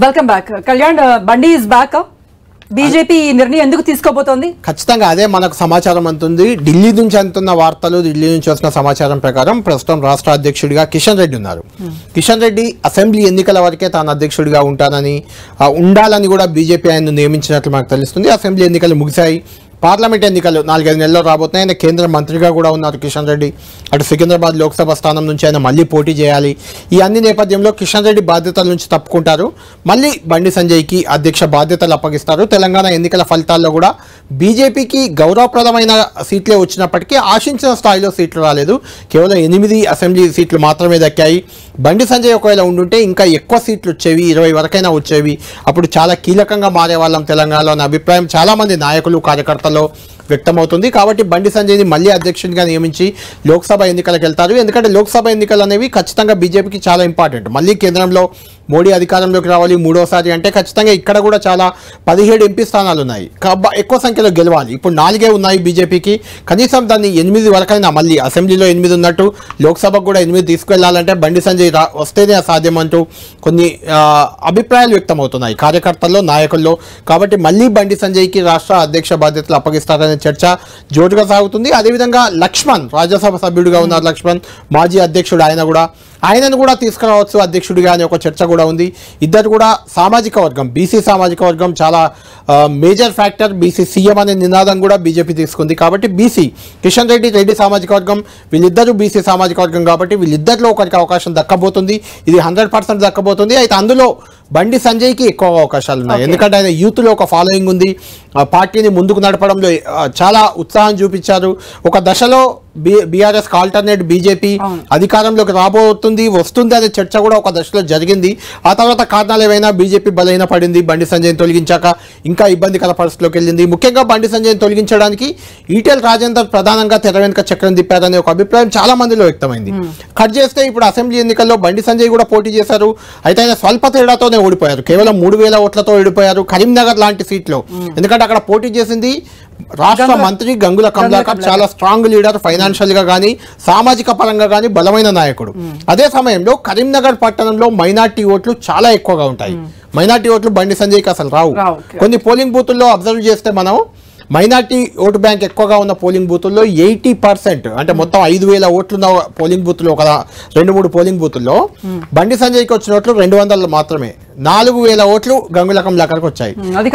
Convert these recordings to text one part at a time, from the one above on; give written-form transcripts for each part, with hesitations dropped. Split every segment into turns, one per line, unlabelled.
Welcome back. Kalyan, బండి is back. BJP నిర్ణయం ఎందుకు తీసుకోబోతోంది?
ఖచ్చితంగా అదే మనకు సమాచారం అందుతుంది. ఢిల్లీ నుంచి అందుతున్న వార్తలు, ఢిల్లీ నుంచి వస్తున్న సమాచారం ప్రకారం ప్రస్తుతం రాష్ట్ర అధ్యక్షుడిగా కిషన్ రెడ్డి ఉన్నారు. కిషన్ రెడ్డి అసెంబ్లీ ఎన్నికల వరకే తాను అధ్యక్షుడిగా ఉండాలని కూడా బీజేపీ ఆయన నియమించినట్లు మనకు తెలుస్తుంది. అసెంబ్లీ ఎన్నికలు ముగిశాయి, పార్లమెంట్ ఎన్నికలు 4-5 నెలల్లో రాబోతున్నాయి. ఆయన కేంద్ర మంత్రిగా కూడా ఉన్నారు కిషన్ రెడ్డి. అటు సికింద్రాబాద్ లోక్సభ స్థానం నుంచి ఆయన మళ్ళీ పోటీ చేయాలి. ఈ అన్ని నేపథ్యంలో కిషన్ రెడ్డి బాధ్యతల నుంచి తప్పుకుంటారు. మళ్ళీ బండి సంజయ్కి అధ్యక్ష బాధ్యతలు అప్పగిస్తారు. తెలంగాణ ఎన్నికల ఫలితాల్లో కూడా బీజేపీకి గౌరవప్రదమైన సీట్లే వచ్చినప్పటికీ ఆశించిన స్థాయిలో సీట్లు రాలేదు. కేవలం 8 అసెంబ్లీ సీట్లు మాత్రమే దక్కాయి. బండి సంజయ్ ఒకవేళ ఉండుంటే ఇంకా ఎక్కువ సీట్లు వచ్చేవి, 20 వరకైనా వచ్చేవి. అప్పుడు చాలా కీలకంగా మారేవాళ్ళం తెలంగాణలో అనే అభిప్రాయం చాలామంది నాయకులు, కార్యకర్తలు వ్యక్తమవుతుంది. కాబట్టి బండి సంజయ్ని మళ్ళీ అధ్యక్షుడిగా నియమించి లోక్సభ ఎన్నికలకు వెళ్తారు. ఎందుకంటే లోక్సభ ఎన్నికలు అనేవి ఖచ్చితంగా బీజేపీకి చాలా ఇంపార్టెంట్. మళ్ళీ కేంద్రంలో మోడీ అధికారంలోకి రావాలి మూడోసారి అంటే ఖచ్చితంగా ఇక్కడ కూడా చాలా 17 ఎంపీ స్థానాలు ఉన్నాయి. ఎక్కువ సంఖ్యలో గెలవాలి. ఇప్పుడు 4 ఉన్నాయి బీజేపీకి. కనీసం దాన్ని 8 వరకైనా, మళ్ళీ అసెంబ్లీలో 8 ఉన్నట్టు లోక్సభకు కూడా 8 తీసుకెళ్లాలంటే బండి సంజయ్ వస్తేనే సాధ్యం అంటూ కొన్ని అభిప్రాయాలు వ్యక్తమవుతున్నాయి కార్యకర్తల్లో, నాయకుల్లో. కాబట్టి మళ్ళీ బండి సంజయ్కి రాష్ట్ర అధ్యక్ష బాధ్యతలు అప్పగిస్తారనే చర్చ జోరుగా సాగుతుంది. అదేవిధంగా లక్ష్మణ్ రాజ్యసభ సభ్యుడిగా ఉన్నారు. లక్ష్మణ్ మాజీ అధ్యక్షుడు, ఆయనను కూడా తీసుకురావచ్చు అధ్యక్షుడిగా అనే ఒక చర్చ కూడా ఉంది. ఇద్దరు కూడా సామాజిక వర్గం, బీసీ సామాజిక వర్గం చాలా మేజర్ ఫ్యాక్టర్. బీసీ సీఎం అనే నినాదం కూడా బీజేపీ తీసుకుంది. కాబట్టి బీసీ కిషన్ రెడ్డి సామాజిక వర్గం, వీళ్ళిద్దరూ బీసీ సామాజిక వర్గం. కాబట్టి వీళ్ళిద్దరిలో ఒకరికి అవకాశం దక్కబోతుంది. ఇది 100% దక్కబోతుంది. అయితే అందులో బండి సంజయ్కి ఎక్కువ అవకాశాలు ఉన్నాయి. ఎందుకంటే ఆయన యూత్లో ఒక ఫాలోయింగ్ ఉంది. పార్టీని ముందుకు నడపడంలో చాలా ఉత్సాహం చూపించారు. ఒక దశలో బీఆర్ఎస్ ఆల్టర్నేట్ బీజేపీ అధికారంలోకి వస్తుంది అనే చర్చ కూడా ఒక దశలో జరిగింది. ఆ తర్వాత కారణాలు ఏవైనా బీజేపీ బలహీన పడింది. బండి సంజయ్ని తొలగించాక ఇంకా ఇబ్బందికర పరిస్థితిలోకి వెళ్ళింది. ముఖ్యంగా బండి సంజయ్ని తొలగించడానికి ఈటెల రాజేందర్ ప్రధానంగా తెర వెనుక చక్రం తిప్పారనే ఒక అభిప్రాయం చాలా మందిలో వ్యక్తమైంది. కట్ చేస్తే ఇప్పుడు అసెంబ్లీ ఎన్నికల్లో బండి సంజయ్ కూడా పోటీ చేశారు. అయితే ఆయన స్వల్ప తేడాతోనే ఓడిపోయారు. కేవలం 3000 ఓట్లతో ఓడిపోయారు కరీంనగర్ లాంటి సీట్లో. ఎందుకంటే అక్కడ పోటీ చేసింది రాష్ట్ర మంత్రి గంగుల కమలాకర్, చాలా స్ట్రాంగ్ లీడర్, ఫైనాన్షియల్ గా కానీ సామాజిక పరంగా కానీ బలమైన నాయకుడు. అదే సమయంలో కరీంనగర్ పట్టణంలో మైనార్టీ ఓట్లు చాలా ఎక్కువగా ఉంటాయి. మైనార్టీ ఓట్లు బండి సంజయ్కి అసలు రావు. కొన్ని పోలింగ్ బూతుల్లో అబ్జర్వ్ చేస్తే మనం మైనార్టీ ఓటు బ్యాంక్ ఎక్కువగా ఉన్న పోలింగ్ బూతుల్లో 80%, అంటే మొత్తం 5000 ఓట్లున్న పోలింగ్ బూత్లో ఒక 2-3 పోలింగ్ బూతుల్లో బండి సంజయ్కి వచ్చిన ఓట్లు 200 మాత్రమే. 4000 ఓట్లు గంగుల కమలాకర్కి వచ్చాయి.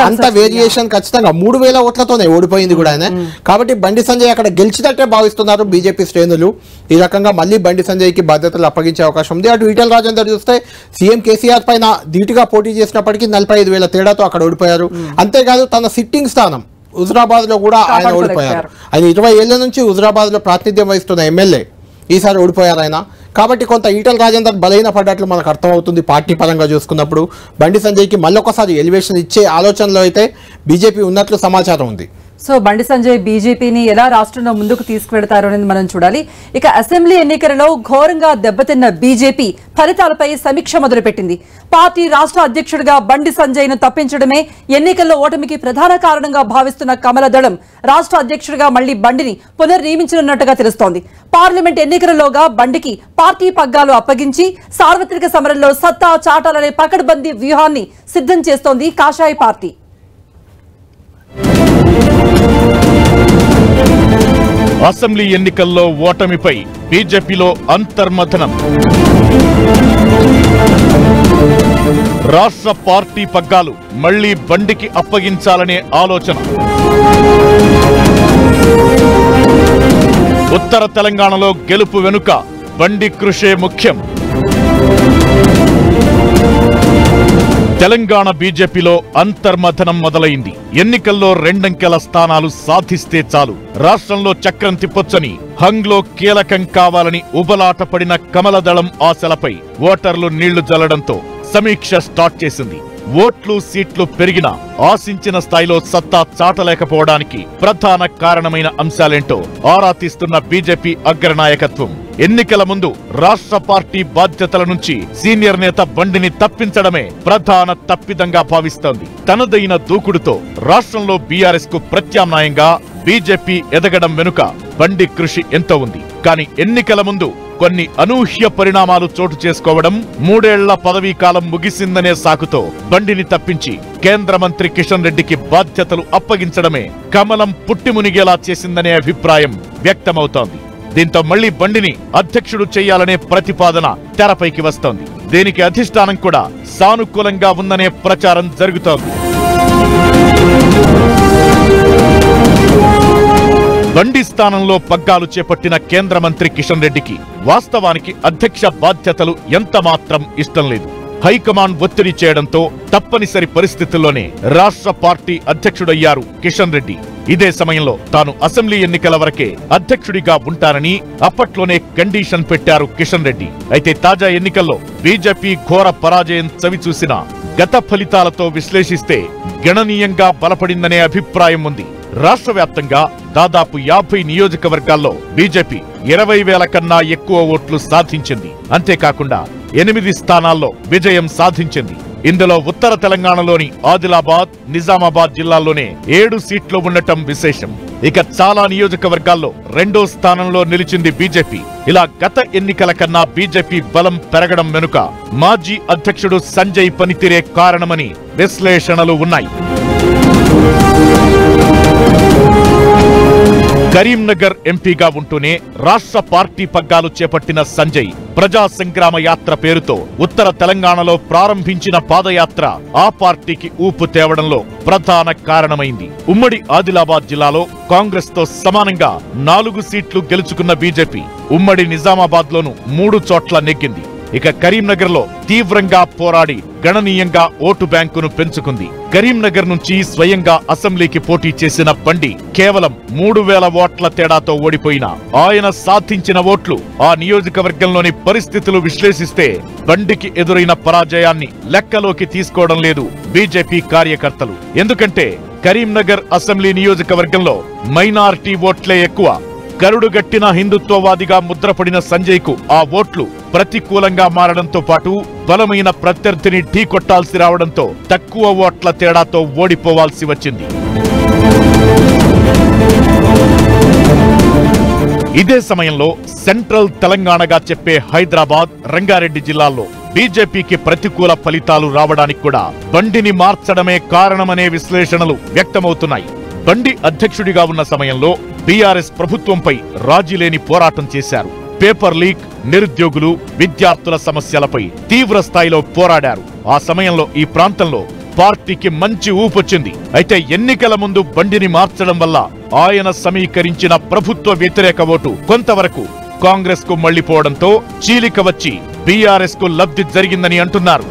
అంత వేరియేషన్ ఖచ్చితంగా 3000 ఓట్లతోనే ఓడిపోయింది కూడా ఆయన. కాబట్టి బండి సంజయ్ అక్కడ గెలిచినట్టే భావిస్తున్నారు బీజేపీ శ్రేణులు. ఈ రకంగా మళ్ళీ బండి సంజయ్కి బాధ్యతలు అప్పగించే అవకాశం ఉంది. అటు ఈటెల రాజేందర్ చూస్తే సీఎం కేసీఆర్ పైన ధీటుగా పోటీ చేసినప్పటికీ 45,000 తేడాతో అక్కడ ఓడిపోయారు. అంతేకాదు తన సిట్టింగ్ స్థానం హుజురాబాద్ లో కూడా ఆయన ఓడిపోయారు. ఆయన 20 ఏళ్ల నుంచి హుజురాబాద్ లో ప్రాతినిధ్యం వహిస్తున్న ఎమ్మెల్యే, ఈసారి ఓడిపోయారు ఆయన. కాబట్టి కొంత ఈటెల రాజేందర్ బలహీన పడ్డట్లు మనకు అర్థమవుతుంది. పార్టీ పరంగా చూసుకున్నప్పుడు బండి సంజయ్కి మళ్ళొకసారి ఎలివేషన్ ఇచ్చే ఆలోచనలో అయితే బీజేపీ ఉన్నట్లు సమాచారం ఉంది.
సో బండి సంజయ్ బీజేపీని ఎలా రాష్ట్రంలో ముందుకు తీసుకువెడతారు అనేది మనం చూడాలి. ఇక అసెంబ్లీ ఎన్నికలలో ఘోరంగా దెబ్బతిన్న బీజేపీ ఫలితాలపై సమీక్ష మొదలుపెట్టింది. పార్టీ రాష్ట్ర అధ్యక్షుడిగా బండి సంజయ్ను తప్పించడమే ఎన్నికల్లో ఓటమికి ప్రధాన కారణంగా భావిస్తున్న కమల దళం రాష్ట్ర అధ్యక్షుడిగా మళ్లీ బండిని పునర్నియమించనున్నట్టుగా తెలుస్తోంది. పార్లమెంట్ ఎన్నికలలోగా బండికి పార్టీ పగ్గాలు అప్పగించి సార్వత్రిక సమరంలో సత్తా చాటాలనే పకడ్బందీ వ్యూహాన్ని సిద్ధం చేస్తోంది కాషాయ పార్టీ.
అసెంబ్లీ ఎన్నికల్లో ఓటమిపై బీజేపీలో అంతర్మథనం. రాష్ట్ర పార్టీ పగ్గాలు మళ్లీ బండికి అప్పగించాలనే ఆలోచన. ఉత్తర తెలంగాణలో గెలుపు వెనుక బండి కృషే ముఖ్యం. తెలంగాణ బీజేపీలో అంతర్మథనం మొదలైంది. ఎన్నికల్లో 2 అంకెల స్థానాలు సాధిస్తే చాలు, రాష్ట్రంలో చక్రం తిప్పొచ్చని హంగ్లో కీలకం కావాలని ఉబలాట పడిన కమలదళం ఆశలపై ఓటర్లు నీళ్లు జల్లడంతో సమీక్ష స్టార్ట్ చేసింది. ఓట్లు సీట్లు పెరిగినా ఆశించిన స్థాయిలో సత్తా చాటలేకపోవడానికి ప్రధాన కారణమైన అంశాలేంటో ఆరా తీస్తున్న బీజేపీ అగ్రనాయకత్వం ఎన్నికల ముందు రాష్ట్ర పార్టీ బాధ్యతల నుంచి సీనియర్ నేత బండిని తప్పించడమే ప్రధాన తప్పిదంగా భావిస్తోంది. తనదైన దూకుడుతో రాష్ట్రంలో బీఆర్ఎస్ కు ప్రత్యామ్నాయంగా బీజేపీ ఎదగడం వెనుక బండి కృషి ఎంతో ఉంది. కానీ ఎన్నికల ముందు కొన్ని అనూహ్య పరిణామాలు చోటు చేసుకోవడం, 3 ఏళ్ల పదవీ కాలం ముగిసిందనే సాకుతో బండిని తప్పించి కేంద్ర మంత్రి కిషన్ రెడ్డికి బాధ్యతలు అప్పగించడమే కమలం పుట్టిమునిగేలా చేసిందనే అభిప్రాయం వ్యక్తమవుతోంది. దీంతో మళ్లీ బండిని అధ్యక్షుడు చేయాలనే ప్రతిపాదన తెరపైకి వస్తోంది. దీనికి అధిష్టానం కూడా సానుకూలంగా ఉందనే ప్రచారం జరుగుతోంది. బండి స్థానంలో పగ్గాలు చేపట్టిన కేంద్ర మంత్రి కిషన్ రెడ్డికి వాస్తవానికి అధ్యక్ష బాధ్యతలు ఎంత మాత్రం ఇష్టం లేదు. హైకమాండ్ ఒత్తిడి చేయడంతో తప్పనిసరి పరిస్థితుల్లోనే రాష్ట్ర పార్టీ అధ్యక్షుడయ్యారు కిషన్ రెడ్డి. ఇదే సమయంలో తాను అసెంబ్లీ ఎన్నికల వరకే అధ్యక్షుడిగా ఉంటానని అప్పట్లోనే కండిషన్ పెట్టారు కిషన్ రెడ్డి. అయితే తాజా ఎన్నికల్లో బీజేపీ ఘోర పరాజయం చవిచూసిన గత ఫలితాలతో విశ్లేషిస్తే గణనీయంగా బలపడిందనే అభిప్రాయం ఉంది. రాష్ట్ర వ్యాప్తంగా దాదాపు 50 నియోజకవర్గాల్లో బీజేపీ 20,000 కన్నా ఎక్కువ ఓట్లు సాధించింది. అంతేకాకుండా 8 స్థానాల్లో విజయం సాధించింది. ఇందులో ఉత్తర తెలంగాణలోని ఆదిలాబాద్, నిజామాబాద్ జిల్లాల్లోనే 7 సీట్లు ఉండటం విశేషం. ఇక చాలా నియోజకవర్గాల్లో 2వ స్థానంలో నిలిచింది బీజేపీ. ఇలా గత ఎన్నికల కన్నా బీజేపీ బలం పెరగడం వెనుక మాజీ అధ్యక్షుడు సంజయ్ పనితీరే కారణమని విశ్లేషణలు ఉన్నాయి. కరీంనగర్ ఎంపీగా ఉంటూనే రాష్ట్ర పార్టీ పగ్గాలు చేపట్టిన సంజయ్ ప్రజా సంగ్రామ యాత్ర పేరుతో ఉత్తర తెలంగాణలో ప్రారంభించిన పాదయాత్ర ఆ పార్టీకి ఊపు తేవడంలో ప్రధాన కారణమైంది. ఉమ్మడి ఆదిలాబాద్ జిల్లాలో కాంగ్రెస్ తో సమానంగా 4 సీట్లు గెలుచుకున్న బీజేపీ ఉమ్మడి నిజామాబాద్ లోను 3 చోట్ల నెగ్గింది. ఇక కరీంనగర్ లో తీవ్రంగా పోరాడి గణనీయంగా ఓటు బ్యాంకును పెంచుకుంది. కరీంనగర్ నుంచి స్వయంగా అసెంబ్లీకి పోటీ చేసిన బండి కేవలం 3,000 ఓట్ల తేడాతో ఓడిపోయినా ఆయన సాధించిన ఓట్లు ఆ నియోజకవర్గంలోని పరిస్థితులు విశ్లేషిస్తే బండికి ఎదురైన పరాజయాన్ని లెక్కలోకి తీసుకోవడం లేదు బీజేపీ కార్యకర్తలు. ఎందుకంటే కరీంనగర్ అసెంబ్లీ నియోజకవర్గంలో మైనారిటీ ఓట్లే ఎక్కువ. కరుడుగట్టిన హిందుత్వవాదిగా ముద్రపడిన సంజయ్ కు ఆ ఓట్లు ప్రతికూలంగా మారడంతో పాటు బలమైన ప్రత్యర్థిని ఢీకొట్టాల్సి రావడంతో తక్కువ ఓట్ల తేడాతో ఓడిపోవాల్సి వచ్చింది. ఇదే సమయంలో సెంట్రల్ తెలంగాణగా చెప్పే హైదరాబాద్, రంగారెడ్డి జిల్లాల్లో బీజేపీకి ప్రతికూల ఫలితాలు రావడానికి కూడా బండిని మార్చడమే కారణమనే విశ్లేషణలు వ్యక్తమవుతున్నాయి. బండి అధ్యక్షుడిగా ఉన్న సమయంలో బీఆర్ఎస్ ప్రభుత్వంపై రాజీలేని పోరాటం చేశారు. పేపర్ లీక్, నిరుద్యోగులు, విద్యార్థుల సమస్యలపై తీవ్ర స్థాయిలో పోరాడారు. ఆ సమయంలో ఈ ప్రాంతంలో పార్టీకి మంచి ఊపొచ్చింది. అయితే ఎన్నికల ముందు బండిని మార్చడం వల్ల ఆయన సమీకరించిన ప్రభుత్వ వ్యతిరేక ఓటు కొంతవరకు కాంగ్రెస్ కు మళ్లిపోవడంతో చీలిక వచ్చి బీఆర్ఎస్ కు లబ్ధి జరిగిందని అంటున్నారు.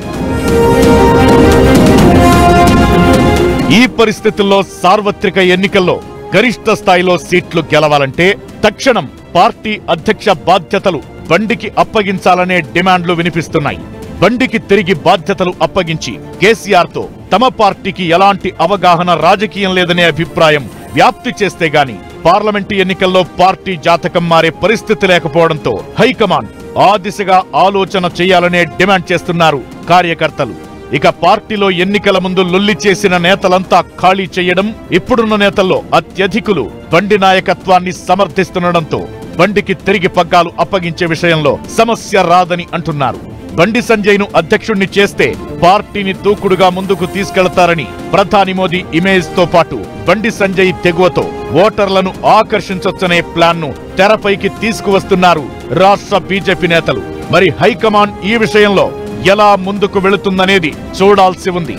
ఈ పరిస్థితుల్లో సార్వత్రిక ఎన్నికల్లో గరిష్ట స్థాయిలో సీట్లు గెలవాలంటే తక్షణం పార్టీ అధ్యక్ష బాధ్యతలు బండికి అప్పగించాలనే డిమాండ్లు వినిపిస్తున్నాయి. బండికి తిరిగి బాధ్యతలు అప్పగించి కేసీఆర్ తో తమ పార్టీకి ఎలాంటి అవగాహన రాజకీయం లేదనే అభిప్రాయం వ్యాప్తి చేస్తే గాని పార్లమెంటు ఎన్నికల్లో పార్టీ జాతకం మారే పరిస్థితి లేకపోవడంతో హైకమాండ్ ఆ దిశగా ఆలోచన చేయాలనే డిమాండ్ చేస్తున్నారు కార్యకర్తలు. ఇక పార్టీలో ఎన్నికల ముందు లొల్లి చేసిన నేతలంతా ఖాళీ చేయడం, ఇప్పుడున్న నేతల్లో అత్యధికులు బండి నాయకత్వాన్ని సమర్థిస్తుండటంతో బండికి తిరిగి పగ్గాలు అప్పగించే విషయంలో సమస్య రాదని అంటున్నారు. బండి సంజయ్ ను అధ్యక్షుణ్ణి చేస్తే పార్టీని దూకుడుగా ముందుకు తీసుకెళ్తారని ప్రధాని మోదీ ఇమేజ్ తో పాటు బండి సంజయ్ తెగువతో ఓటర్లను ఆకర్షించొచ్చనే ప్లాన్ ను తెరపైకి తీసుకువస్తున్నారు రాష్ట్ర బీజేపీ నేతలు. మరి హైకమాండ్ ఈ విషయంలో ఎలా ముందుకు వెళుతుందనేది చూడాల్సి ఉంది.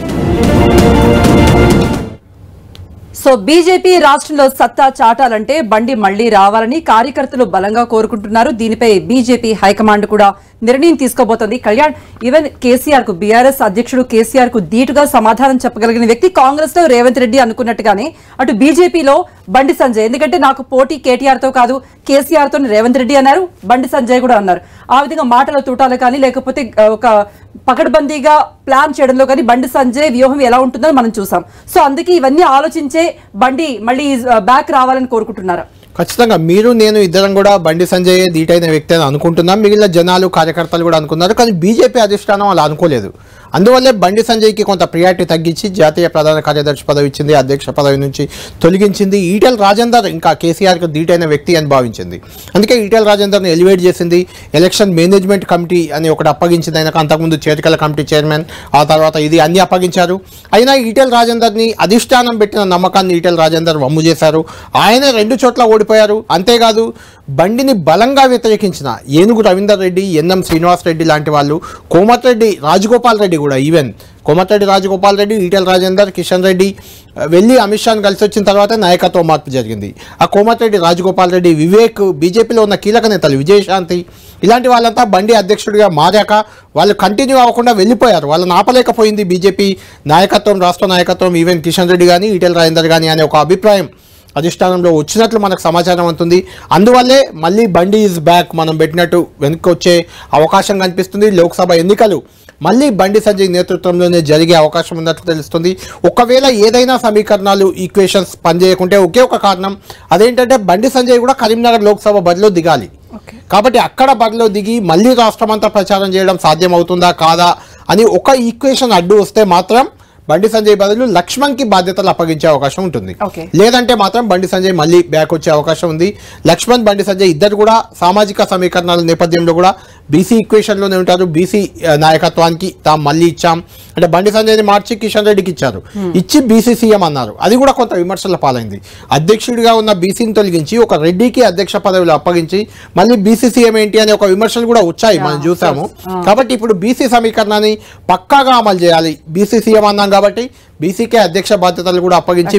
సో బీజేపీ రాష్ట్రంలో సత్తా చాటాలంటే బండి మళ్లీ రావాలని కార్యకర్తలు బలంగా కోరుకుంటున్నారు. దీనిపై బీజేపీ హైకమాండ్ కూడా నిర్ణయం తీసుకోబోతోంది. కళ్యాణ్, ఈవెన్ కేసీఆర్ కు, బీఆర్ఎస్ అధ్యక్షుడు కేసీఆర్ కు ధీటుగా సమాధానం చెప్పగలిగిన వ్యక్తి కాంగ్రెస్ లో రేవంత్ రెడ్డి అనుకున్నట్టుగానే అటు బీజేపీలో బండి సంజయ్. ఎందుకంటే నాకు పోటీ కేటీఆర్ తో కాదు, కేసీఆర్ తో రేవంత్ రెడ్డి అన్నారు, బండి సంజయ్ కూడా అన్నారు. ఆ విధంగా మాటల తూటాలు కానీ లేకపోతే ఒక పకడ్బందీగా ప్లాన్ చేయడంలో కానీ బండి సంజయ్ వ్యూహం ఎలా ఉంటుందో మనం చూసాం. సో అందుకే ఇవన్నీ ఆలోచించే బండి మళ్ళీ బ్యాక్ రావాలని కోరుకుంటున్నారు.
ఖచ్చితంగా మీరు నేను ఇద్దరం కూడా బండి సంజయ్ ధీటైన వ్యక్తి అని అనుకుంటున్నాం. మిగిలిన జనాలు, కార్యకర్తలు కూడా అనుకున్నారు. కానీ బీజేపీ అధిష్టానం అలా అనుకోలేదు. అందువల్లే బండి సంజయ్కి కొంత ప్రియారిటీ తగ్గించి జాతీయ ప్రధాన కార్యదర్శి పదవి ఇచ్చింది, అధ్యక్ష పదవి నుంచి తొలగించింది. ఈటెల రాజేందర్ ఇంకా కేసీఆర్కు ధీటైన వ్యక్తి అని భావించింది. అందుకే ఈటెల రాజేందర్ని ఎలివేట్ చేసింది. ఎలక్షన్ మేనేజ్మెంట్ కమిటీ అని ఒకటి అప్పగించింది. ఆయనకు అంతకుముందు చేరికల కమిటీ చైర్మన్, ఆ తర్వాత ఇది అన్ని అప్పగించారు. అయినా ఈటెల రాజేందర్ని అధిష్టానం పెట్టిన నమ్మకాన్ని ఈటెల రాజేందర్ వమ్ము చేశారు. ఆయన 2 చోట్ల ఓడిపోయారు. అంతేకాదు బండిని బలంగా వ్యతిరేకించిన ఏనుగు రవీందర్ రెడ్డి, ఎన్ఎం శ్రీనివాస్ రెడ్డి లాంటి వాళ్ళు, కోమటిరెడ్డి రాజగోపాల్ రెడ్డి కూడా, ఈవెన్ కోమటిరెడ్డి రాజగోపాల్ రెడ్డి, ఈటెల రాజేందర్, కిషన్ రెడ్డి వెళ్ళి అమిత్ షాను కలిసి వచ్చిన తర్వాత నాయకత్వ మార్పు జరిగింది. ఆ కోమటిరెడ్డి రాజగోపాల్ రెడ్డి, వివేక్, బీజేపీలో ఉన్న కీలక నేతలు విజయశాంతి ఇలాంటి వాళ్ళంతా బండి అధ్యక్షుడిగా మారాక వాళ్ళు కంటిన్యూ అవ్వకుండా వెళ్ళిపోయారు. వాళ్ళని ఆపలేకపోయింది బీజేపీ నాయకత్వం, రాష్ట్ర నాయకత్వం, ఈవెన్ కిషన్ రెడ్డి కానీ ఈటెల రాజేందర్ కానీ అనే ఒక అభిప్రాయం అధిష్టానంలో వచ్చినట్లు మనకు సమాచారం అవుతుంది. అందువల్లే మళ్ళీ బండి ఈజ్ బ్యాక్ మనం పెట్టినట్టు వెనక్కి వచ్చే అవకాశం కనిపిస్తుంది. లోక్సభ ఎన్నికలు మళ్ళీ బండి సంజయ్ నేతృత్వంలోనే జరిగే అవకాశం ఉన్నట్లు తెలుస్తుంది. ఒకవేళ ఏదైనా సమీకరణాలు, ఈక్వేషన్స్ పనిచేయకుంటే ఒకే ఒక కారణం, అదేంటంటే బండి సంజయ్ కూడా కరీంనగర్ లోక్సభ బరిలో దిగాలి. కాబట్టి అక్కడ బరిలో దిగి మళ్ళీ రాష్ట్రమంతా ప్రచారం చేయడం సాధ్యం అవుతుందా కాదా అని ఒక ఈక్వేషన్ అడ్డు వస్తే మాత్రం బండి సంజయ్ బదులు లక్ష్మణ్కి బాధ్యతలు అప్పగించే అవకాశం ఉంటుంది. లేదంటే మాత్రం బండి సంజయ్ మళ్ళీ బ్యాక్ వచ్చే అవకాశం ఉంది. లక్ష్మణ్, బండి సంజయ్ ఇద్దరు కూడా సామాజిక సమీకరణాల నేపథ్యంలో కూడా బీసీ ఈక్వేషన్లోనే ఉంటారు. బీసీ నాయకత్వానికి తాము మళ్ళీ ఇచ్చాం అంటే బండి సంజయ్ని మార్చి కిషన్ రెడ్డికి ఇచ్చారు, ఇచ్చి బీసీ సీఎం అన్నారు. అది కూడా కొంత విమర్శల పాలైంది. అధ్యక్షుడిగా ఉన్న బీసీని తొలగించి ఒక రెడ్డికి అధ్యక్ష పదవిలో అప్పగించి మళ్ళీ బీసీ సీఎం ఏంటి అనే ఒక విమర్శలు కూడా వచ్చాయి, మనం చూసాము. కాబట్టి ఇప్పుడు బీసీ సమీకరణాన్ని పక్కాగా అమలు చేయాలి. బీసీ సీఎం అన్నాం కాబట్టి బీసీకే అధ్యక్ష బాధ్యతలు కూడా అప్పగించి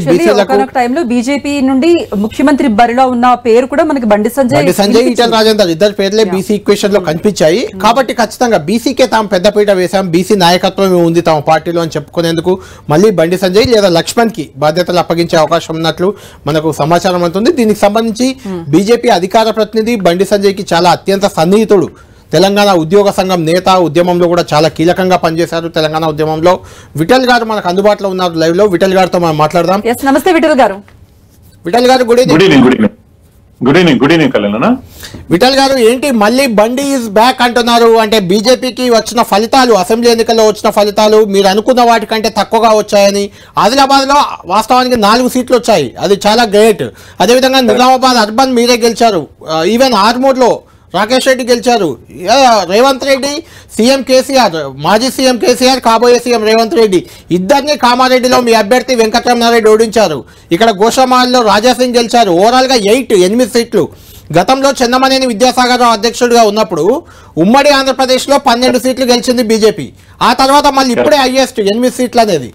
టైంలో బీజేపీ నుండి ముఖ్యమంత్రి బరిలో ఉన్న పేరు కూడా మనకి బండి సంజయ్,
ఈటెల రాజేందర్ ఇద్దరు పేర్లే బీసీ ఈక్వేషన్ లో కనిపించాయి. కాబట్టి ఖచ్చితంగా బీసీకే తాము పెద్దపీట వేశాం, బీసీ నాయకత్వం ఉంది తమ పార్టీలో అని చెప్పుకునేందుకు మళ్ళీ బండి సంజయ్ లేదా లక్ష్మణ్ కి బాధ్యతలు అప్పగించే అవకాశం ఉన్నట్లు మనకు సమాచారం అవుతుంది. దీనికి సంబంధించి బీజేపీ అధికార ప్రతినిధి బండి సంజయ్ కి చాలా అత్యంత సన్నిహితుడు, తెలంగాణ ఉద్యోగ సంఘం నేత, ఉద్యమంలో కూడా చాలా కీలకంగా పనిచేశారు. తెలంగాణ ఉద్యమంలో విఠల్ గారు మనకు అందుబాటులో ఉన్నారు లైవ్ లో. విఠల్ గారితో మనం మాట్లాడదాం.
నమస్తే విఠల్ గారు.
విఠల్ గారు గుడ్ ఈవినింగ్.
గుడ్ ఈవినింగ్ కళ్యాణ.
విఠల్ గారు, ఏంటి మళ్ళీ బండి ఈజ్ బ్యాక్ అంటున్నారు? అంటే బీజేపీకి వచ్చిన ఫలితాలు, అసెంబ్లీ ఎన్నికల్లో వచ్చిన ఫలితాలు మీరు అనుకున్న వాటికంటే తక్కువగా వచ్చాయని, ఆదిలాబాద్ లో వాస్తవానికి 4 సీట్లు వచ్చాయి, అది చాలా గ్రేట్. అదేవిధంగా నిజామాబాద్ అర్బన్ మీరే గెలిచారు, ఈవెన్ ఆర్మూర్లో రాకేష్ రెడ్డి గెలిచారు. రేవంత్ రెడ్డి, సీఎం కేసీఆర్, మాజీ సీఎం కేసీఆర్, కాబోయే సీఎం రేవంత్ రెడ్డి ఇద్దరిని కామారెడ్డిలో మీ అభ్యర్థి వెంకటరమణారెడ్డి ఓడించారు. ఇక్కడ గోషామాల్లో రాజాసింగ్ గెలిచారు. ఓవరాల్గా 8 సీట్లు. గతంలో చెన్నమనేని విద్యాసాగర్ రావు అధ్యక్షుడిగా ఉన్నప్పుడు ఉమ్మడి ఆంధ్రప్రదేశ్లో 12 సీట్లు గెలిచింది బీజేపీ. ఆ తర్వాత మళ్ళీ ఇప్పుడే హైయెస్ట్ 8 సీట్లు అనేది.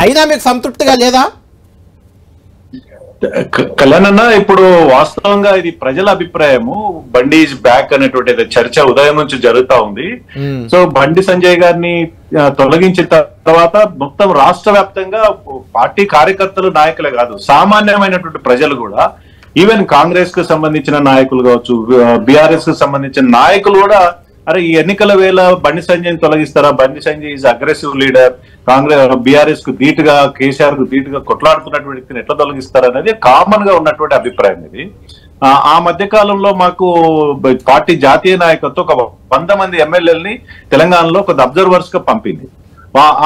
అయినా మీకు సంతృప్తిగా లేదా?
కళ్యాణ్, ఇప్పుడు వాస్తవంగా ఇది ప్రజల అభిప్రాయము. బండి ఈజ్ బ్యాక్ అనేటువంటి చర్చ ఉదయం నుంచి జరుగుతా ఉంది. సో బండి సంజయ్ గారిని తొలగించిన తర్వాత మొత్తం రాష్ట్ర వ్యాప్తంగా పార్టీ కార్యకర్తలు, నాయకులే కాదు, సామాన్యమైనటువంటి ప్రజలు కూడా, ఈవెన్ కాంగ్రెస్ కు సంబంధించిన నాయకులు కావచ్చు, బీఆర్ఎస్ కు సంబంధించిన నాయకులు కూడా, అరే ఈ ఎన్నికల వేళ Bandi Sanjay తొలగిస్తారా? Bandi Sanjay is aggressive leader, Congress BRS కు ధీటుగా, కేసీఆర్ కు ధీటుగా కొట్లాడుతున్నటువంటి వ్యక్తిని ఎట్లా తొలగిస్తారు అనేది కామన్ గా ఉన్నటువంటి అభిప్రాయం ఇది. ఆ మధ్య కాలంలో మాకు పార్టీ జాతీయ నాయకత్వం ఒక 100 మంది ఎమ్మెల్యేలని తెలంగాణలో కొంత అబ్జర్వర్స్ గా పంపింది.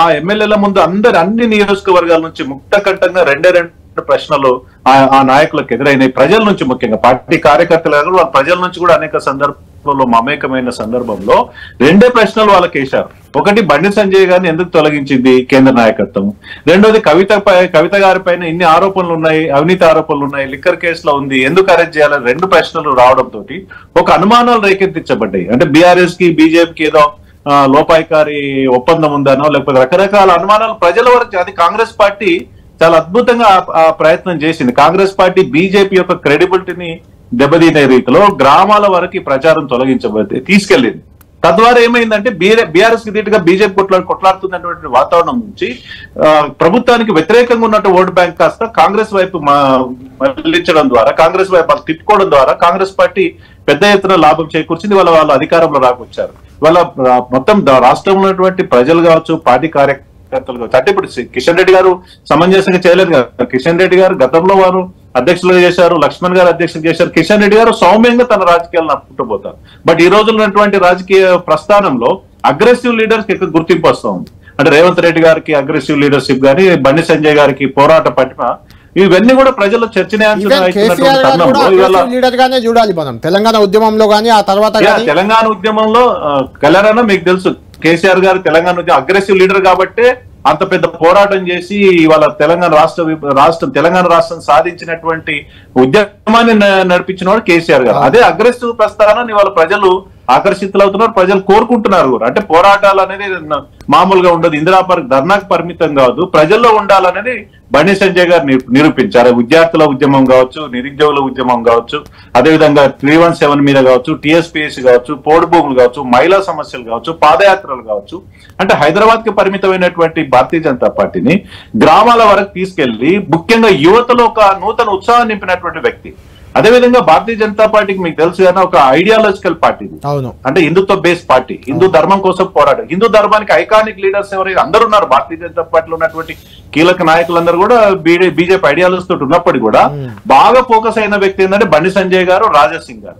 ఆ ఎమ్మెల్యేల ముందు అన్ని నియోజకవర్గాల నుంచి ముక్తకంఠంగా 2 ప్రశ్నలు ఆ నాయకులకు ఎదురైనాయి. ప్రజల నుంచి, ముఖ్యంగా పార్టీ కార్యకర్తలు వాళ్ళ ప్రజల నుంచి కూడా అనేక సందర్భాల్లో మమేకమైన సందర్భంలో 2 ప్రశ్నలు వాళ్ళకి వేశారు. ఒకటి, బండి సంజయ్ గారిని ఎందుకు తొలగించింది కేంద్ర నాయకత్వం? రెండోది, కవిత గారి పైన ఇన్ని ఆరోపణలు ఉన్నాయి, అవినీతి ఆరోపణలు ఉన్నాయి, లిక్కర్ కేసులో ఉంది, ఎందుకు అరెస్ట్ చేయాలని 2 ప్రశ్నలు రావడంతో ఒక అనుమానాలు రేకెత్తించబడ్డాయి. అంటే బీఆర్ఎస్ కి, బీజేపీకి ఏదో లోపాయికారి ఒప్పందం ఉందనో, లేకపోతే రకరకాల అనుమానాలు ప్రజల వరకు. అది కాంగ్రెస్ పార్టీ చాలా అద్భుతంగా ఆ ప్రయత్నం చేసింది. కాంగ్రెస్ పార్టీ బీజేపీ యొక్క క్రెడిబిలిటీని దెబ్బతీనే రీతిలో గ్రామాల వరకు ప్రచారం తీసుకెళ్లింది. తద్వారా ఏమైందంటే బీఆర్ఎస్ కి ధీటుగా బీజేపీ కొట్లాడుతున్నటువంటి వాతావరణం నుంచి ప్రభుత్వానికి వ్యతిరేకంగా ఉన్నట్టు ఓటు బ్యాంక్ కాస్త కాంగ్రెస్ వైపు మళ్లించడం ద్వారా, కాంగ్రెస్ వైపు తిప్పుకోవడం ద్వారా కాంగ్రెస్ పార్టీ పెద్ద ఎత్తున లాభం చేకూర్చింది. వాళ్ళు అధికారంలో రాకొచ్చారు. వాళ్ళ మొత్తం రాష్ట్రంలో ఉన్నటువంటి ప్రజలు కావచ్చు, పార్టీ కార్యకర్తలు కావచ్చు. అంటే ఇప్పుడు కిషన్ రెడ్డి గారు సమంజసంగా చేయలేదు కదా. కిషన్ రెడ్డి గారు గతంలో వారు అధ్యక్షులుగా చేశారు, లక్ష్మణ్ గారు అధ్యక్షులు చేశారు. కిషన్ రెడ్డి గారు సౌమ్యంగా తన రాజకీయాలను నడుపుకుంటూ బట్ ఈ రోజు ఉన్నటువంటి రాజకీయ ప్రస్థానంలో అగ్రెసివ్ లీడర్స్ కి ఎక్కువ గుర్తింపు వస్తూ ఉంది. అంటే రేవంత్ రెడ్డి గారికి అగ్రెసివ్ లీడర్షిప్ గాని, బండి సంజయ్ గారికి పోరాట పటిమ, ఇవన్నీ కూడా ప్రజల్లో
లీడర్ గానే చూడాలి మనం తెలంగాణ ఉద్యమంలో గానీ, ఆ తర్వాత
తెలంగాణ ఉద్యమంలో కలరన్నా మీకు తెలుసు, కేసీఆర్ గారు తెలంగాణ ఉద్యమం అగ్రెసివ్ లీడర్ కాబట్టి అంత పెద్ద పోరాటం చేసి ఇవాళ తెలంగాణ తెలంగాణ రాష్ట్రం సాధించినటువంటి ఉద్యమాన్ని నడిపించిన వాడు కేసీఆర్ గారు. అదే అగ్రెసివ్ ప్రస్థానాన్ని ఇవాళ ప్రజలు ఆకర్షితులవుతున్నారు, ప్రజలు కోరుకుంటున్నారు కూడా. అంటే పోరాటాలు అనేది మామూలుగా ఉండదు, ఇందిరా పార్క్ ధర్నాకు పరిమితం కాదు, ప్రజల్లో ఉండాలనేది బండి సంజయ్ గారు నిరూపించారు. విద్యార్థుల ఉద్యమం కావచ్చు, నిరుద్యోగుల ఉద్యమం కావచ్చు, అదేవిధంగా 317 మీద కావచ్చు, టీఎస్పీఎస్సీ కావచ్చు, పోడు భూములు కావచ్చు, మహిళా సమస్యలు కావచ్చు, పాదయాత్రలు కావచ్చు. అంటే హైదరాబాద్ కి పరిమితమైనటువంటి భారతీయ జనతా పార్టీని గ్రామాల వరకు తీసుకెళ్లి ముఖ్యంగా యువతలో ఒక నూతన ఉత్సాహం నింపినటువంటి వ్యక్తి. అదేవిధంగా భారతీయ జనతా పార్టీకి మీకు తెలుసు కదా, ఒక ఐడియాలజికల్ పార్టీ, అంటే హిందుత్వ బేస్డ్ పార్టీ, హిందూ ధర్మం కోసం పోరాడు. హిందూ ధర్మానికి ఐకానిక్ లీడర్స్ ఎవరైతే అందరూ ఉన్నారు భారతీయ జనతా పార్టీలో ఉన్నటువంటి కీలక నాయకులందరూ కూడా బీజేపీ ఐడియాలజీ తోటి ఉన్నప్పటికీ కూడా బాగా ఫోకస్ అయిన వ్యక్తి ఏంటంటే బండి సంజయ్ గారు, రాజాసింగ్ గారు.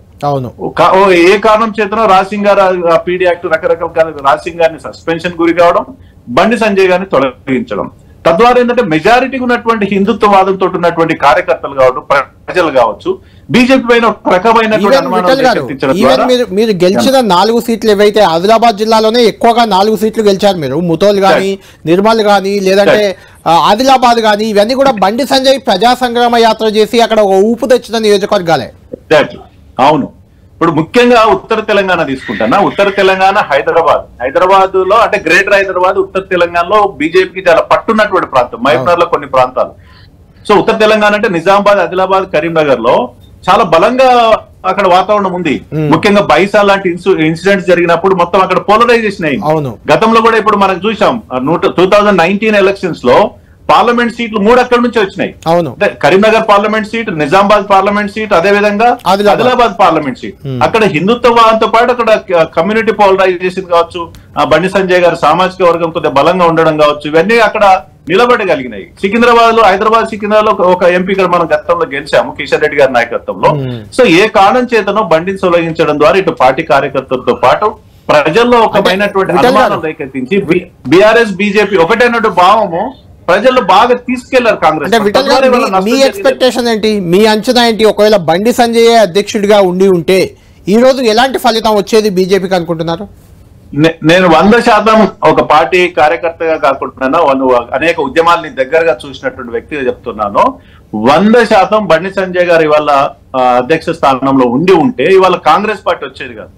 ఏ కారణం చేతనో రాజసింగ్ గారు పీడీ యాక్ట్ రకరకాల రాజసింగ్ గారిని సస్పెన్షన్ గురి కావడం, బండి సంజయ్ గారిని తొలగించడం, తద్వారా ఏంటంటే మెజారిటీకి ఉన్నటువంటి హిందుత్వవాదంతో ఉన్నటువంటి కార్యకర్తలు కావచ్చు, ప్రజలు కావచ్చు, బీజేపీ పైన ఒక రకమైన
మీరు గెలిచిన 4 సీట్లు ఏవైతే ఆదిలాబాద్ జిల్లాలోనే ఎక్కువగా 4 సీట్లు గెలిచారు మీరు. ముతోల్ గాని, నిర్మల్ గాని, లేదంటే ఆదిలాబాద్ గాని, ఇవన్నీ కూడా బండి సంజయ్ ప్రజా సంగ్రామ యాత్ర చేసి అక్కడ ఒక ఊపు తెచ్చిన నియోజకవర్గాలే.
అవును. ఇప్పుడు ముఖ్యంగా ఉత్తర తెలంగాణ తీసుకుంటానా, ఉత్తర తెలంగాణ హైదరాబాద్ లో అంటే గ్రేటర్ హైదరాబాద్, ఉత్తర తెలంగాణలో బీజేపీకి చాలా పట్టున్నటువంటి ప్రాంతం, మహబూబ్నగర్ లో కొన్ని ప్రాంతాలు. సో ఉత్తర తెలంగాణ అంటే నిజామాబాద్, ఆదిలాబాద్, కరీంనగర్ లో చాలా బలంగా అక్కడ వాతావరణం ఉంది. ముఖ్యంగా బైసా లాంటి ఇన్సిడెంట్స్ జరిగినప్పుడు మొత్తం అక్కడ పోలరైజేషన్ అయింది. గతంలో కూడా ఇప్పుడు మనం చూసాం 2019 ఎలక్షన్స్ లో పార్లమెంట్ సీట్లు 3 అక్కడి నుంచి వచ్చినాయి. Karimnagar parliament seat, Nizamabad parliament seat, అదే విధంగా ఆదిలాబాద్ పార్లమెంట్ సీట్. అక్కడ హిందుత్వంతో పాటు అక్కడ కమ్యూనిటీ పోలరైజేషన్ కావచ్చు, బండి సంజయ్ గారు సామాజిక వర్గం కొద్దిగా బలంగా ఉండడం కావచ్చు, ఇవన్నీ అక్కడ నిలబడగలిగినాయి. సికింద్రాబాద్ లో, సికింద్రాబాద్ లో ఒక ఎంపీ ఇక్కడ మనం గతంలో గెలిచాము కిషన్ రెడ్డి గారి నాయకత్వంలో. సో ఏ కారణం చేతనో బండిని తొలగించడం ద్వారా ఇటు పార్టీ కార్యకర్తలతో పాటు ప్రజల్లో ఒకమైనటువంటి అనుమానం రేకెత్తించి బీఆర్ఎస్ బీజేపీ ఒకటైనటువంటి భావము ప్రజలు బాగా తీసుకెళ్లారు కాంగ్రెస్.
మీ ఎక్స్పెక్టేషన్ ఏంటి, మీ అంచనా ఏంటి? ఒకవేళ బండి సంజయ్ అధ్యక్షుడిగా ఉంటే ఈ రోజు ఎలాంటి ఫలితం వచ్చేది బీజేపీకి అనుకుంటున్నారు?
నేను 100% ఒక పార్టీ కార్యకర్తగా కాకుండా అనేక ఉద్యమాలని దగ్గరగా చూసినటువంటి వ్యక్తిగా చెప్తున్నాను. 100% బండి సంజయ్ గారు ఇవాళ అధ్యక్ష స్థానంలో ఉంటే ఇవాళ కాంగ్రెస్ పార్టీ వచ్చేది కాదు.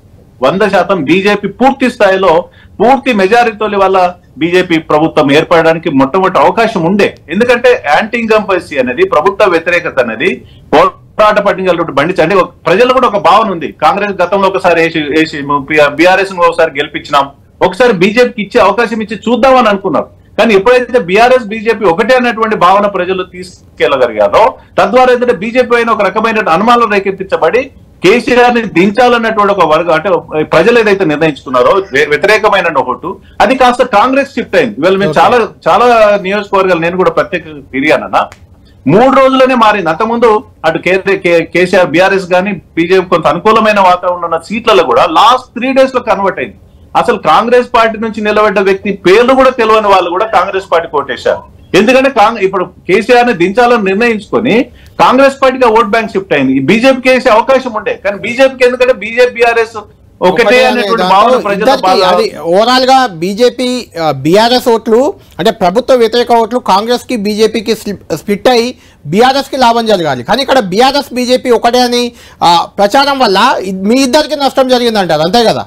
100% బీజేపీ పూర్తి స్థాయిలో పూర్తి మెజారిటీతో ఇవాళ బీజేపీ ప్రభుత్వం ఏర్పడడానికి మొట్టమొదటి అవకాశం ఉండే. ఎందుకంటే యాంటీ ఇన్కంపల్సీ అనేది, ప్రభుత్వ వ్యతిరేకత అనేది పోరాట పట్టినటువంటి బండి అంటే ప్రజలు కూడా ఒక భావన ఉంది. కాంగ్రెస్ గతంలో ఒకసారి వేసి బీఆర్ఎస్ ఒకసారి గెలిపించినాం, ఒకసారి బీజేపీకి ఇచ్చే అవకాశం ఇచ్చి చూద్దామని అనుకున్నారు. కానీ ఎప్పుడైతే బీఆర్ఎస్ బీజేపీ ఒకటే అనేటువంటి భావన ప్రజలు తీసుకెళ్లగలిగారో, తద్వారా ఏంటంటే బీజేపీ పైన ఒక రకమైన అనుమానం రేకెత్తించబడి కేసీఆర్ ని దించాలన్నటువంటి ఒక వర్గం అంటే ప్రజలు ఏదైతే నిర్ణయించుకున్నారో వ్యతిరేకమైన ఓటు అది కాస్త కాంగ్రెస్ షిఫ్ట్ అయింది. ఇవాళ మేము చాలా నియోజకవర్గాలు నేను కూడా ప్రత్యేకంగా తిరిగానన్నా, 3 రోజుల్లోనే మారింది. అంతకుముందు అటు కేసీఆర్ బీఆర్ఎస్ గానీ బీజేపీ కొంత అనుకూలమైన వాతావరణం ఉన్న సీట్లలో కూడా లాస్ట్ 3 days లో కన్వర్ట్ అయింది. అసలు కాంగ్రెస్ పార్టీ నుంచి నిలబడ్డ వ్యక్తి పేర్లు కూడా తెలియని వాళ్ళు కూడా కాంగ్రెస్ పార్టీ కోటేశారు. ఎందుకంటే ఇప్పుడు కేసీఆర్ ని దించాలని నిర్ణయించుకొని కాంగ్రెస్ పార్టీగా ఓట్ బ్యాంక్ షిఫ్ట్ అయింది. బీజేపీకి వేసే అవకాశం ఉండే, కానీ బీజేపీకి ఎందుకంటే బీజేపీ బీఆర్ఎస్ ఒకటే అనేటువంటి భావన ప్రజలు.
ఓవరాల్ గా బీజేపీ బీఆర్ఎస్ ఓట్లు అంటే ప్రభుత్వ వ్యతిరేక ఓట్లు కాంగ్రెస్ కి బీజేపీకి స్ప్లిట్ అయ్యి బీఆర్ఎస్ కి లాభం జరగాలి. కానీ ఇక్కడ బీఆర్ఎస్ బీజేపీ ఒకటే అని ప్రచారం వల్ల మీ ఇద్దరికి నష్టం జరిగిందంటారు, అంతే కదా?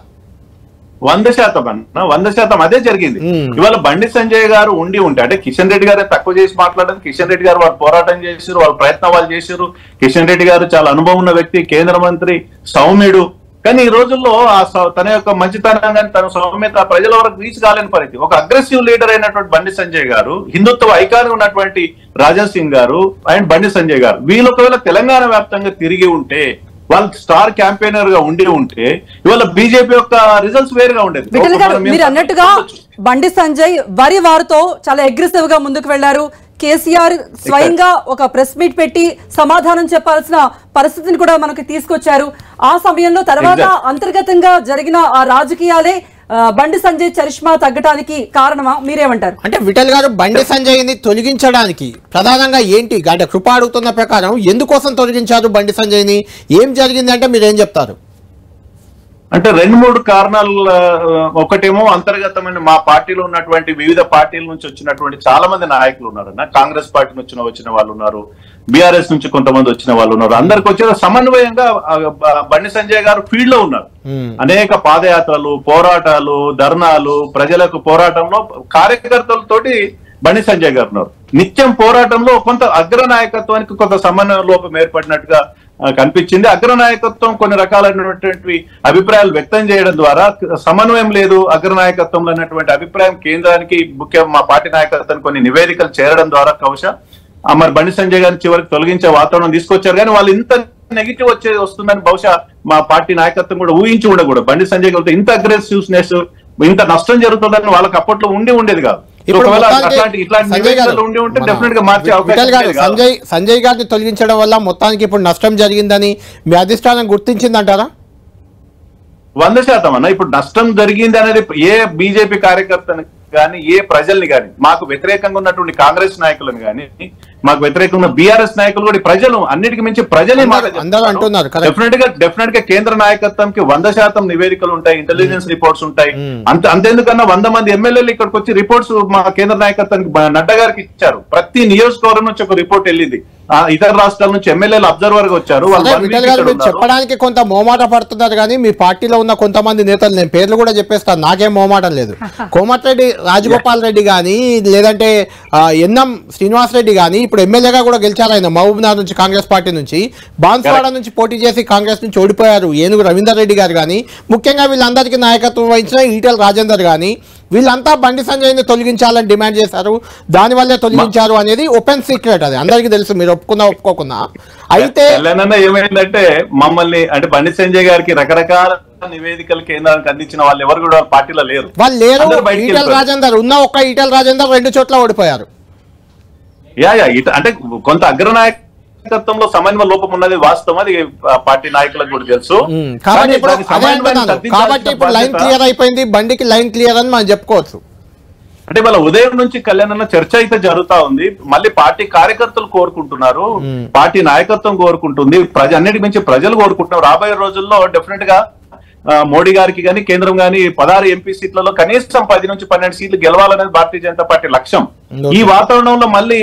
100% అదే జరిగింది. ఇవాళ బండి సంజయ్ గారు ఉంటే అంటే కిషన్ రెడ్డి గారే తక్కువ చేసి మాట్లాడారు. కిషన్ రెడ్డి గారు వాళ్ళు పోరాటం చేశారు, వాళ్ళ ప్రయత్నం వాళ్ళు చేశారు. కిషన్ రెడ్డి గారు చాలా అనుభవం ఉన్న వ్యక్తి, కేంద్ర మంత్రి, సౌమ్యుడు. కానీ ఈ రోజుల్లో తన యొక్క మంచితనం కానీ తన సౌమ్యత ప్రజల వరకు రీచ్ కాలేని పరిస్థితి. ఒక అగ్రెసివ్ లీడర్ అయినటువంటి బండి సంజయ్ గారు, హిందుత్వ ఐకాన్ ఉన్నటువంటి రాజాసింగ్ గారు అండ్ బండి సంజయ్ గారు, వీళ్ళు ఒకవేళ తెలంగాణ వ్యాప్తంగా తిరిగి ఉంటే, వాళ్ళు స్టార్ క్యాంపెయినర్ గా ఉంటే ఇవాళ బీజేపీ యొక్క రిజల్ట్స్ వేరుగా ఉండేది.
మీరు అన్నట్టుగా బండి సంజయ్ వారితో చాలా అగ్రెసివ్ గా ముందుకు వెళ్లారు. కేసీఆర్ స్వయంగా ఒక ప్రెస్ మీట్ పెట్టి సమాధానం చెప్పాల్సిన పరిస్థితిని కూడా మనకి తీసుకొచ్చారు. ఆ సమయంలో తర్వాత అంతర్గతంగా జరిగిన ఆ రాజకీయాలే బండి సంజయ్ చరిష్మా తగ్గటానికి కారణమా, మీరేమంటారు?
అంటే విఠల్ గారు బండి సంజయ్ని తొలగించడానికి ప్రధానంగా ఏంటి అంటే కృప అడుగుతున్న ప్రకారం ఎందుకోసం తొలగించారు బండి సంజయ్ని, ఏం జరిగిందంటే మీరు ఏం చెప్తారు?
అంటే 2-3 కారణాలు. ఒకటేమో అంతర్గతమైన మా పార్టీలో ఉన్నటువంటి వివిధ పార్టీల నుంచి వచ్చినటువంటి చాలా మంది నాయకులు ఉన్నారన్న. కాంగ్రెస్ పార్టీ నుంచి వచ్చిన వాళ్ళు ఉన్నారు, బీఆర్ఎస్ నుంచి కొంతమంది వచ్చిన వాళ్ళు ఉన్నారు. అందరికి వచ్చే సమన్వయంగా బండి సంజయ్ గారు ఫీల్డ్ లో ఉన్నారు. అనేక పాదయాత్రలు, పోరాటాలు, ధర్నాలు, ప్రజలకు పోరాటంలో కార్యకర్తలతోటి బండి సంజయ్ గారు ఉన్నారు. నిత్యం పోరాటంలో కొంత అగ్ర నాయకత్వానికి కొంత సమన్వయ లోపం ఏర్పడినట్టుగా కనిపించింది. అగ్రనాయకత్వం కొన్ని రకాలైనటువంటి అభిప్రాయాలు వ్యక్తం చేయడం ద్వారా సమన్వయం లేదు అగ్రనాయకత్వంలో అన్నటువంటి అభిప్రాయం కేంద్రానికి, ముఖ్యంగా మా పార్టీ నాయకత్వానికి కొన్ని నివేదికలు చేరడం ద్వారా బహుశా మరి బండి సంజయ్ గారిని చివరికి తొలగించే వాతావరణం తీసుకొచ్చారు. కానీ వాళ్ళు ఇంత నెగిటివ్ వస్తుందని బహుశా మా పార్టీ నాయకత్వం కూడా ఊహించి ఉండకూడదు. బండి సంజయ్ గారితో ఇంత అగ్రెసివ్నెస్, ఇంత నష్టం జరుగుతుందని వాళ్ళకి అప్పట్లో ఉండేది కాదు.
సంజయ్ గారిని తొలగించడం వల్ల మొత్తానికి ఇప్పుడు నష్టం జరిగిందని మీ అధిష్టానం గుర్తించిందంటారా?
100% అన్న. ఇప్పుడు నష్టం జరిగింది అనేది ఏ బీజేపీ కార్యకర్తని కానీ, ఏ ప్రజల్ని కానీ, మాకు వ్యతిరేకంగా ఉన్నటువంటి కాంగ్రెస్ నాయకులను కానీ, మాకు వ్యతిరేకంగా ఉన్న బీఆర్ఎస్ నాయకులు కూడా ప్రజలు, అన్నిటికీ మించి ప్రజలే
అంటున్నారు.
డెఫినెట్ గా కేంద్ర నాయకత్వంకి 100% నివేదికలు ఉంటాయి, ఇంటెలిజెన్స్ రిపోర్ట్స్ ఉంటాయి. అంతేందుకన్నా 100 మంది ఎమ్మెల్యేలు ఇక్కడికి వచ్చి రిపోర్ట్స్ మా కేంద్ర నాయకత్వానికి నడ్డా గారికి ఇచ్చారు. ప్రతి నియోజకవర్గం నుంచి ఒక రిపోర్ట్ వెళ్ళింది. ఇతర రాష్ట్రాల నుంచి ఎమ్మెల్యేలు అబ్జర్వర్ గా వచ్చారు.
చెప్పడానికి కొంత మోమాట పడుతున్నారు కానీ మీ పార్టీలో ఉన్న కొంతమంది నేతలు, నేను పేర్లు కూడా చెప్పేస్తాను, నాకేం మోమాటం లేదు. కోమటిరెడ్డి రాజగోపాల్ రెడ్డి గానీ, లేదంటే ఎన్ఎం శ్రీనివాస్ రెడ్డి గానీ ఇప్పుడు ఎమ్మెల్యేగా కూడా గెలిచారు. ఆయన మహబూబ్నగర్ నుంచి కాంగ్రెస్ పార్టీ నుంచి, బాన్స్వాడ నుంచి పోటీ చేసి కాంగ్రెస్ నుంచి ఓడిపోయారు. ఏనుగు రవీందర్ రెడ్డి గారు కానీ, ముఖ్యంగా వీళ్ళందరికీ నాయకత్వం వహించిన ఈటెల రాజేందర్ కానీ, వీళ్ళంతా బండి సంజయ్ని తొలగించాలని డిమాండ్ చేశారు. దానివల్లే తొలగించారు అనేది ఓపెన్ సీక్రెట్, అది అందరికీ తెలుసు, మీరు ఒప్పుకోకున్నా. అయితే
ఏమైందంటే మమ్మల్ని అంటే బండి సంజయ్ గారికి రకరకాల నివేదికలు కేంద్రానికి అందించిన వాళ్ళు ఎవరు కూడా పార్టీలో లేరు.
వాళ్ళు లేరు. ఈటెల రాజేందర్ ఉన్న ఒక్క ఈటెల రాజేందర్ 2 చోట్ల ఓడిపోయారు.
అంటే కొంత అగ్రనాయకత్వంలో సమన్వయ లోపం ఉన్నది వాస్తవం, అది పార్టీ నాయకులకు కూడా తెలుసు.
కాబట్టి ఇప్పుడు లైన్ క్లియర్ అయిపోయింది, బండికి లైన్ క్లియర్ అని మనం చెప్పుకోవచ్చు.
అంటే వాళ్ళ ఉదయం నుంచి కళ్యాణ చర్చ అయితే జరుగుతా ఉంది. మళ్ళీ పార్టీ కార్యకర్తలు కోరుకుంటున్నారు, పార్టీ నాయకత్వం కోరుకుంటుంది, అన్నిటి మించి ప్రజలు కోరుకుంటున్నారు. రాబోయే రోజుల్లో డెఫినెట్ గా మోడీ గారికి కానీ, కేంద్రం కానీ 16 ఎంపీ సీట్లలో కనీసం 10 నుంచి 12 సీట్లు గెలవాలనేది భారతీయ జనతా పార్టీ లక్ష్యం. ఈ వాతావరణంలో మళ్ళీ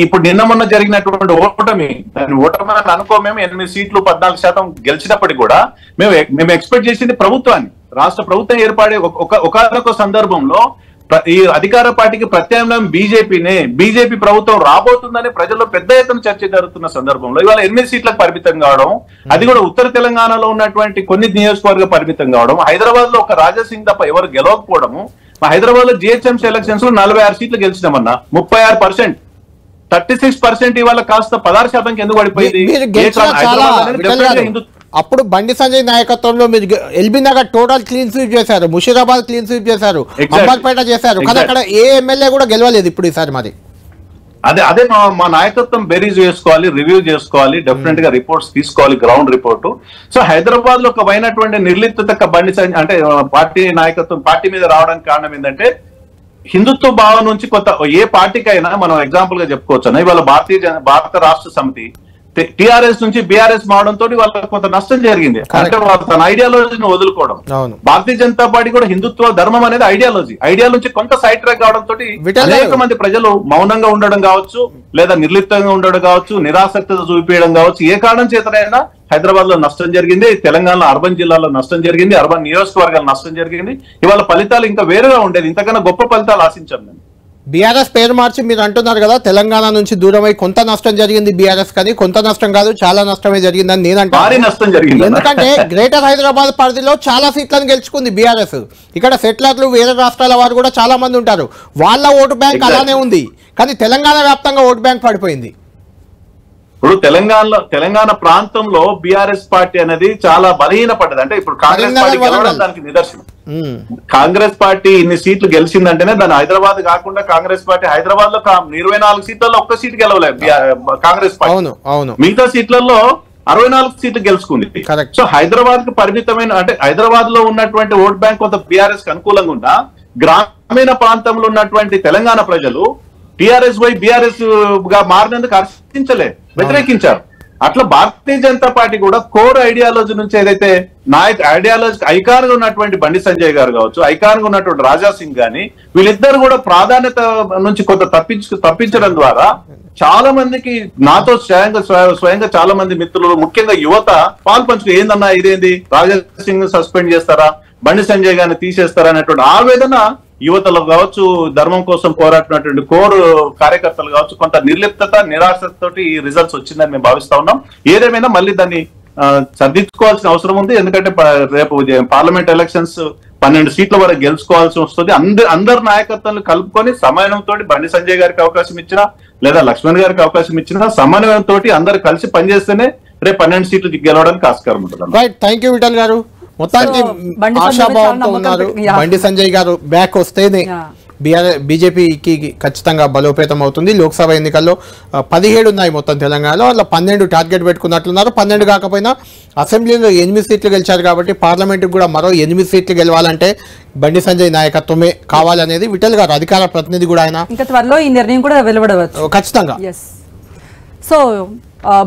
ఇప్పుడు నిన్న మొన్న జరిగినటువంటి ఓటమి, దాని ఓటమి అని అనుకోమేము, 8 సీట్లు 14% గెలిచినప్పటికీ కూడా మేము ఎక్స్పెక్ట్ చేసింది ప్రభుత్వాన్ని, రాష్ట్ర ప్రభుత్వం ఏర్పడే ఒకనొక సందర్భంలో ఈ అధికార పార్టీకి ప్రత్యామ్నాయం బీజేపీ ప్రభుత్వం రాబోతుందని ప్రజల్లో పెద్ద ఎత్తున చర్చ జరుగుతున్న సందర్భంలో ఇవాళ 8 సీట్లకు పరిమితం కావడం, అది కూడా ఉత్తర తెలంగాణలో ఉన్నటువంటి కొన్ని నియోజకవర్గ పరిమితం కావడం, హైదరాబాద్ లో ఒక రాజాసింగ్ తప్ప ఎవరు గెలవకపోవడము, హైదరాబాద్ లో జిహెచ్ఎంసీ ఎలక్షన్స్ లో 46 సీట్లు గెలిచినామన్నా, 36%, 36% ఇవాళ కాస్త 16% ఎందుకు పడిపోయింది?
అప్పుడు బండి సంజయ్ నాయకత్వంలో మీరు LB Nagar total clean sweep చేశారు, ముషీరాబాద్ క్లీన్ స్వీప్ చేశారు, అంబర్పేట చేశారు, కానీ అక్కడ ఏ ఎమ్మెల్యే కూడా గెలవలేదు ఇప్పుడు ఈసారి. మరి
అదే మా నాయకత్వం బెరీజ్ చేసుకోవాలి, రివ్యూ చేసుకోవాలి, డెఫినెట్ గా రిపోర్ట్స్ తీసుకోవాలి, గ్రౌండ్ రిపోర్టు. సో హైదరాబాద్ లో ఒక అయినటువంటి నిర్లిప్తత బండి సంజయ్ అంటే పార్టీ నాయకత్వం పార్టీ మీద రావడానికి కారణం ఏంటంటే హిందుత్వ భావం నుంచి కొంత ఏ పార్టీకైనా మనం ఎగ్జాంపుల్ గా చెప్పుకోవచ్చు. ఇవాళ భారత రాష్ట్ర సమితి టిఆర్ఎస్ నుంచి బీఆర్ఎస్ మావడంతో వాళ్ళకి కొంత నష్టం జరిగింది. అంటే వాళ్ళు తన ఐడియాలజీని వదులుకోవడం. భారతీయ జనతా పార్టీ కూడా హిందుత్వ ధర్మం అనేది ఐడియాలజీ నుంచి కొంత సైడ్ ట్రాక్ కావడంతో అనేక మంది ప్రజలు మౌనంగా ఉండడం కావచ్చు, లేదా నిర్లిప్తంగా ఉండడం కావచ్చు, నిరాసక్తత చూపించడం కావచ్చు, ఏ కారణం చేతనైనా హైదరాబాద్ లో నష్టం జరిగింది, తెలంగాణలో అర్బన్ జిల్లాలో నష్టం జరిగింది, అర్బన్ నియోజకవర్గాలు నష్టం జరిగింది. ఇవాళ ఫలితాలు ఇంకా వేరుగా ఉండేది, ఇంతకన్నా గొప్ప ఫలితాలు ఆశించాం మేము.
బీఆర్ఎస్ పేరు మార్చి మీరు అంటున్నారు కదా, తెలంగాణ నుంచి దూరమై కొంత నష్టం జరిగింది బీఆర్ఎస్, కానీ కొంత నష్టం కాదు, చాలా నష్టమే జరిగిందని నేను అంటాను. ఎందుకంటే గ్రేటర్ హైదరాబాద్ పరిధిలో చాలా సీట్లను గెలుచుకుంది బీఆర్ఎస్. ఇక్కడ సెటిలర్లు వేరే రాష్ట్రాల వారు కూడా చాలా మంది ఉంటారు, వాళ్ళ ఓటు బ్యాంక్ అలానే ఉంది, కానీ తెలంగాణ వ్యాప్తంగా ఓటు బ్యాంక్ పడిపోయింది.
ఇప్పుడు తెలంగాణ ప్రాంతంలో బీఆర్ఎస్ పార్టీ అనేది చాలా బలహీనపడ్డది. అంటే ఇప్పుడు కాంగ్రెస్ పార్టీ గెలవడం దానికి నిదర్శనం. కాంగ్రెస్ పార్టీ ఇన్ని సీట్లు గెలిచిందంటేనే దాని హైదరాబాద్ కాకుండా కాంగ్రెస్ పార్టీ హైదరాబాద్ లో 24 సీట్లలో 1 సీట్ గెలవలేదు కాంగ్రెస్ పార్టీ. మిగతా సీట్లలో 64 సీట్లు గెలుచుకుంది.
Correct.
సో హైదరాబాద్ కు పరిమితమైన అంటే హైదరాబాద్ లో ఉన్నటువంటి ఓట్ బ్యాంక్ కొంత బీఆర్ఎస్ కి అనుకూలంగా ఉన్నా గ్రామీణ ప్రాంతంలో ఉన్నటువంటి తెలంగాణ ప్రజలు టిఆర్ఎస్ వై బీఆర్ఎస్ గా మారినందుకు హర్షించలే, వ్యతిరేకించారు. అట్లా భారతీయ జనతా పార్టీ కూడా కోర్ ఐడియాలజీ నుంచి ఏదైతే ఐడియాలజీ ఐకాన్ గా ఉన్నటువంటి బండి సంజయ్ గారు కావచ్చు, ఐకాన్ గా ఉన్నటువంటి రాజా సింగ్ గాని, వీళ్ళిద్దరు కూడా ప్రాధాన్యత నుంచి కొంత తప్పించడం ద్వారా చాలా మందికి నాతో స్వయంగా చాలా మంది మిత్రులు ముఖ్యంగా యువత పాలు పంచుకు ఏందన్నా ఇదేంది రాజా సింగ్ సస్పెండ్ చేస్తారా, బండి సంజయ్ గారిని తీసేస్తారా అనేటువంటి ఆవేదన యువతలో కావచ్చు, ధర్మం కోసం పోరాడినటువంటి కోర్ కార్యకర్తలు కావచ్చు, కొంత నిర్లిప్తత నిరాశతోటి ఈ రిజల్ట్స్ వచ్చిందని మేము భావిస్తా ఉన్నాం. ఏదేమైనా మళ్ళీ దాన్ని సర్దించుకోవాల్సిన అవసరం ఉంది. ఎందుకంటే రేపు పార్లమెంట్ ఎలక్షన్స్ 12 సీట్ల వరకు గెలుచుకోవాల్సి వస్తుంది. అందరు నాయకత్వాలు కలుపుకొని సమన్వయంతో బండి సంజయ్ గారికి అవకాశం ఇచ్చినా లేదా లక్ష్మణ్ గారికి అవకాశం ఇచ్చినా సమన్వయంతో అందరు కలిసి పనిచేస్తేనే రేపు 12 సీట్లు గెలవడానికి ఆస్కారం ఉంటుంది.
రైట్, థ్యాంక్ యూ విఠల్ గారు. మొత్తానికి ఆశాభావంతో ఉన్నారు. బండి సంజయ్ గారు బ్యాక్ వస్తేనే బీజేపీకి ఖచ్చితంగా బలోపేతం అవుతుంది. లోక్సభ ఎన్నికల్లో 17 ఉన్నాయి మొత్తం తెలంగాణలో, అలా 12 టార్గెట్ పెట్టుకున్నట్లున్నారు. 12 కాకపోయినా అసెంబ్లీలో 8 సీట్లు గెలిచారు కాబట్టి పార్లమెంట్కి కూడా మరో 8 సీట్లు గెలవాలంటే బండి సంజయ్ నాయకత్వమే కావాలనేది విఠల్ గారు అధికార ప్రతినిధి కూడా ఆయన
ఇంకా త్వరలో ఈ నిర్ణయం కూడా వెలువడవచ్చు
ఖచ్చితంగా.
సో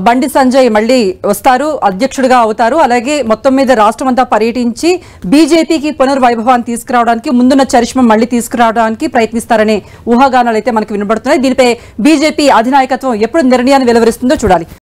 బండి సంజయ్ మళ్ళీ వస్తారు, అధ్యక్షుడిగా అవుతారు. అలాగే మొత్తం మీద రాష్ట్రం అంతా పర్యటించి బీజేపీకి పునర్వైభవాన్ని తీసుకురావడానికి, ముందున్న చరిష్మా మళ్ళీ తీసుకురావడానికి ప్రయత్నిస్తారనే ఊహాగానాలు అయితే మనకు వినబడుతున్నాయి. దీనిపై బీజేపీ అధినాయకత్వం ఎప్పుడు నిర్ణయాన్ని వెలువరిస్తుందో చూడాలి.